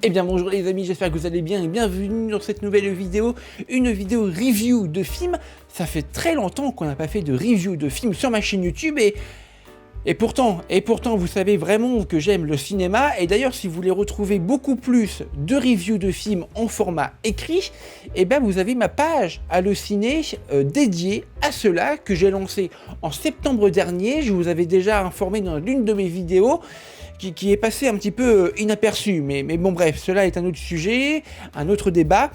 Eh bien bonjour les amis, j'espère que vous allez bien et bienvenue dans cette nouvelle vidéo, une vidéo review de film. Ça fait très longtemps qu'on n'a pas fait de review de film sur ma chaîne YouTube et pourtant vous savez vraiment que j'aime le cinéma. Et d'ailleurs si vous voulez retrouver beaucoup plus de reviews de films en format écrit, eh bien vous avez ma page Allociné dédiée à cela que j'ai lancée en septembre dernier. Je vous avais déjà informé dans l'une de mes vidéos qui est passé un petit peu inaperçu, mais bon bref, cela est un autre sujet, un autre débat.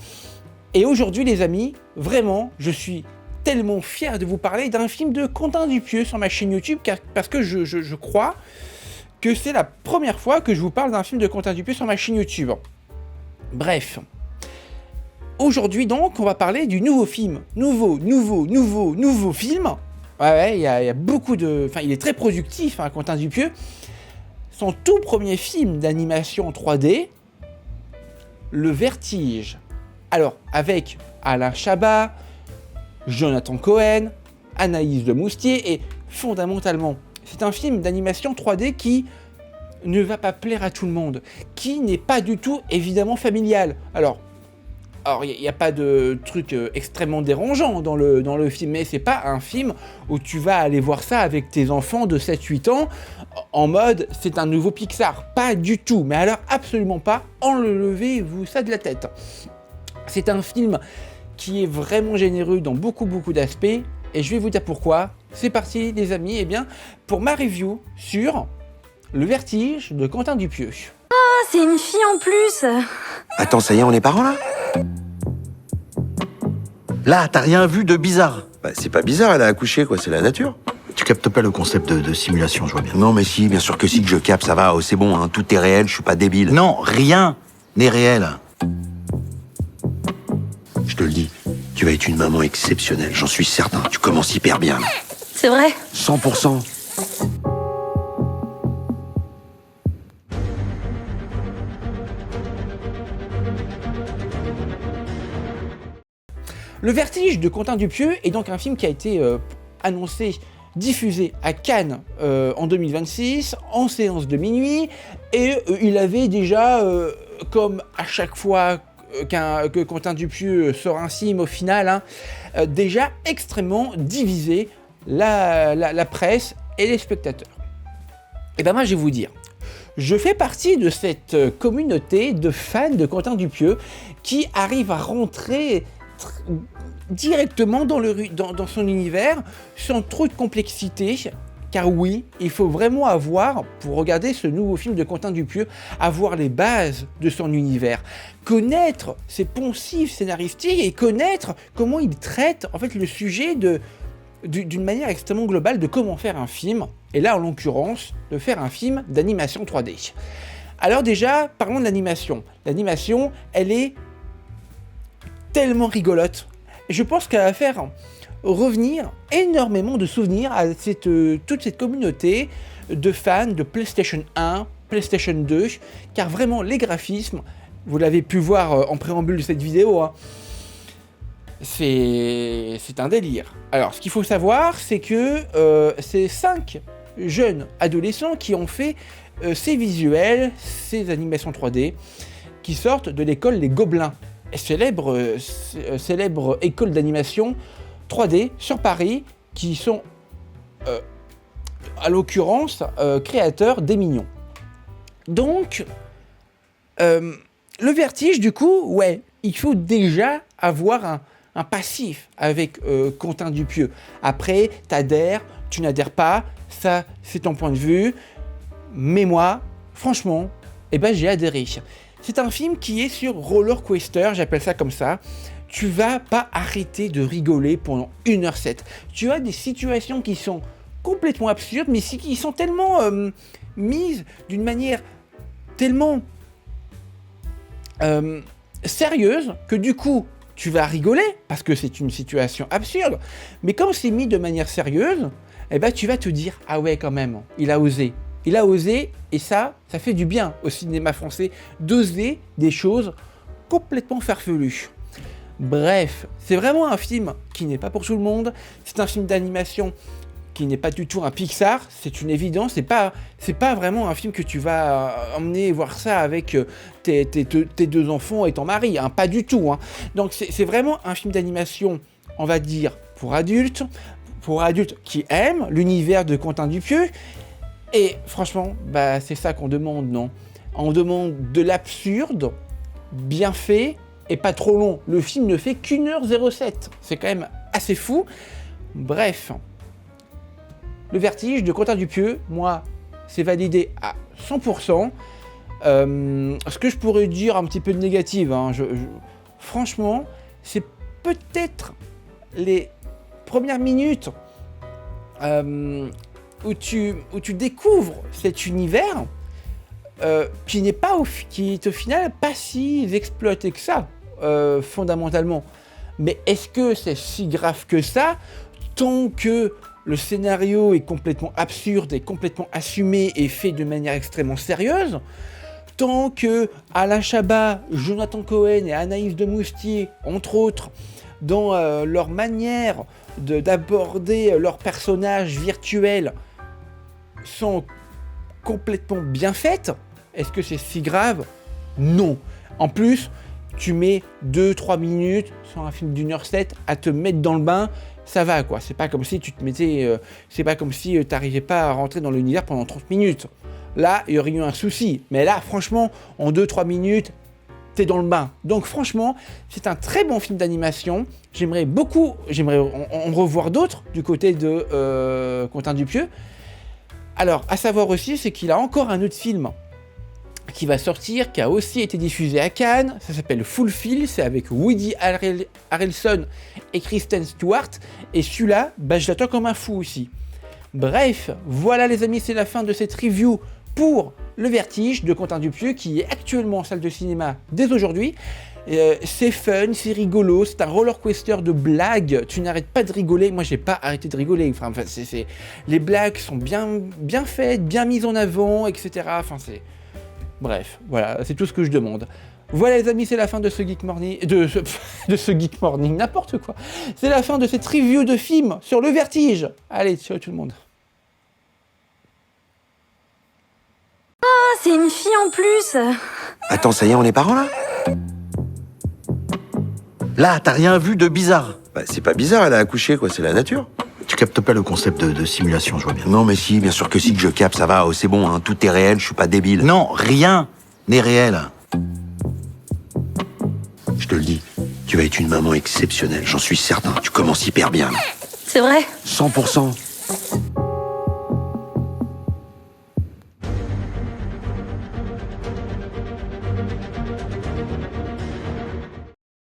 Et aujourd'hui les amis, vraiment, je suis tellement fier de vous parler d'un film de Quentin Dupieux sur ma chaîne YouTube, parce que je crois que c'est la première fois que je vous parle d'un film de Quentin Dupieux sur ma chaîne YouTube. Bref. Aujourd'hui donc, on va parler du nouveau film. Nouveau film. Ouais, il y a beaucoup de... Enfin, il est très productif, hein, Quentin Dupieux. Son tout premier film d'animation 3D, Le Vertige. Alors, avec Alain Chabat, Jonathan Cohen, Anaïs de Moustier, et fondamentalement, c'est un film d'animation 3D qui ne va pas plaire à tout le monde, qui n'est pas du tout, évidemment, familial. Alors, il n'y a pas de truc extrêmement dérangeant dans le film, mais c'est pas un film où tu vas aller voir ça avec tes enfants de 7-8 ans, en mode c'est un nouveau Pixar. Pas du tout, mais alors absolument pas, enlevez-vous ça de la tête. C'est un film qui est vraiment généreux dans beaucoup d'aspects, et je vais vous dire pourquoi. C'est parti les amis, et bien pour ma review sur Le Vertige de Quentin Dupieux. Ah, c'est une fille en plus. Attends, ça y est, on est parents là? Là, t'as rien vu de bizarre? Bah, c'est pas bizarre, elle a accouché, quoi, c'est la nature. Tu captes pas le concept de simulation, je vois bien. Non, mais si, bien sûr que si, que je capte, ça va, oh, c'est bon, hein, tout est réel, je suis pas débile. Non, rien n'est réel. Je te le dis, tu vas être une maman exceptionnelle, j'en suis certain, tu commences hyper bien. C'est vrai? 100%. Le Vertige de Quentin Dupieux est donc un film qui a été annoncé, diffusé à Cannes en 2026, en séance de minuit, et il avait déjà, comme à chaque fois que Quentin Dupieux sort un film au final, hein, déjà extrêmement divisé la presse et les spectateurs. Et ben moi je vais vous dire, je fais partie de cette communauté de fans de Quentin Dupieux qui arrive à rentrer directement dans son univers sans trop de complexité, car oui, il faut vraiment avoir, pour regarder ce nouveau film de Quentin Dupieux, avoir les bases de son univers, connaître ses poncifs scénaristiques et connaître comment il traite en fait le sujet d'une manière extrêmement globale de comment faire un film, et là en l'occurrence de faire un film d'animation 3D. Alors déjà, parlons de l'animation. L'animation, elle est tellement rigolote. Et je pense qu'elle va faire revenir énormément de souvenirs à toute cette communauté de fans de PlayStation 1, PlayStation 2, car vraiment les graphismes, vous l'avez pu voir en préambule de cette vidéo, hein, c'est un délire. Alors ce qu'il faut savoir, c'est que c'est 5 jeunes adolescents qui ont fait ces visuels, ces animations 3D, qui sortent de l'école Les Gobelins. Célèbre école d'animation 3D sur Paris, qui sont, à l'occurrence, créateurs des Mignons. Donc, le Vertige, du coup, ouais, il faut déjà avoir un passif avec Quentin Dupieux. Après, t'adhères, tu n'adhères pas, ça, c'est ton point de vue. Mais moi, franchement, eh ben, j'ai adhéré. C'est un film qui est sur roller coaster, j'appelle ça comme ça. Tu vas pas arrêter de rigoler pendant 1h07. Tu as des situations qui sont complètement absurdes, mais qui sont tellement mises d'une manière tellement sérieuse que du coup, tu vas rigoler parce que c'est une situation absurde. Mais comme c'est mis de manière sérieuse, eh ben, tu vas te dire « Ah ouais, quand même, il a osé ». Il a osé, et ça fait du bien au cinéma français, d'oser des choses complètement farfelues. Bref, c'est vraiment un film qui n'est pas pour tout le monde, c'est un film d'animation qui n'est pas du tout un Pixar, c'est une évidence, c'est pas vraiment un film que tu vas emmener voir ça avec tes deux enfants et ton mari, hein, pas du tout. Hein. Donc c'est vraiment un film d'animation, on va dire, pour adultes qui aiment l'univers de Quentin Dupieux, et franchement, bah, c'est ça qu'on demande, non? On demande de l'absurde, bien fait, et pas trop long. Le film ne fait qu'1h07, c'est quand même assez fou. Bref, Le Vertige de Quentin Dupieux, moi, c'est validé à 100%. Ce que je pourrais dire un petit peu de négatif, hein, franchement, c'est peut-être les premières minutes où tu découvres cet univers qui est au final pas si exploité que ça, fondamentalement. Mais est-ce que c'est si grave que ça, tant que le scénario est complètement absurde et complètement assumé et fait de manière extrêmement sérieuse, tant que Alain Chabat, Jonathan Cohen et Anaïs de Moustier, entre autres, dans leur manière d'aborder leurs personnages virtuels, sont complètement bien faites, est-ce que c'est si grave? Non. En plus, tu mets 2-3 minutes sur un film d'1h07 à te mettre dans le bain, ça va quoi. C'est pas comme si tu te mettais, c'est pas comme si t'arrivais pas à rentrer dans l'univers pendant 30 minutes. Là, il y aurait eu un souci. Mais là, franchement, en 2-3 minutes, t'es dans le bain. Donc franchement, c'est un très bon film d'animation. J'aimerais en revoir d'autres du côté de Quentin Dupieux. Alors, à savoir aussi, c'est qu'il a encore un autre film qui va sortir, qui a aussi été diffusé à Cannes. Ça s'appelle Fulfill, c'est avec Woody Harrelson et Kristen Stewart. Et celui-là, bah, je l'attends comme un fou aussi. Bref, voilà les amis, c'est la fin de cette review pour Le Vertige de Quentin Dupieux, qui est actuellement en salle de cinéma dès aujourd'hui. C'est fun, c'est rigolo, c'est un roller coaster de blagues, tu n'arrêtes pas de rigoler. Moi j'ai pas arrêté de rigoler, enfin, les blagues sont bien faites, bien mises en avant, etc. Enfin, bref, voilà, c'est tout ce que je demande. Voilà les amis, c'est la fin de ce Geek Morning, de ce Geek Morning, n'importe quoi. C'est la fin de cette review de film sur Le Vertige. Allez, ciao tout le monde. Ah, c'est une fille en plus. Attends, ça y est, on est parents là? Là, t'as rien vu de bizarre? Bah, c'est pas bizarre, elle a accouché, quoi, c'est la nature. Tu captes pas le concept de simulation, je vois bien. Non, mais si, bien sûr que si, que je capte, ça va, oh, c'est bon, hein, tout est réel, je suis pas débile. Non, rien n'est réel. Je te le dis, tu vas être une maman exceptionnelle, j'en suis certain, tu commences hyper bien. C'est vrai. 100%.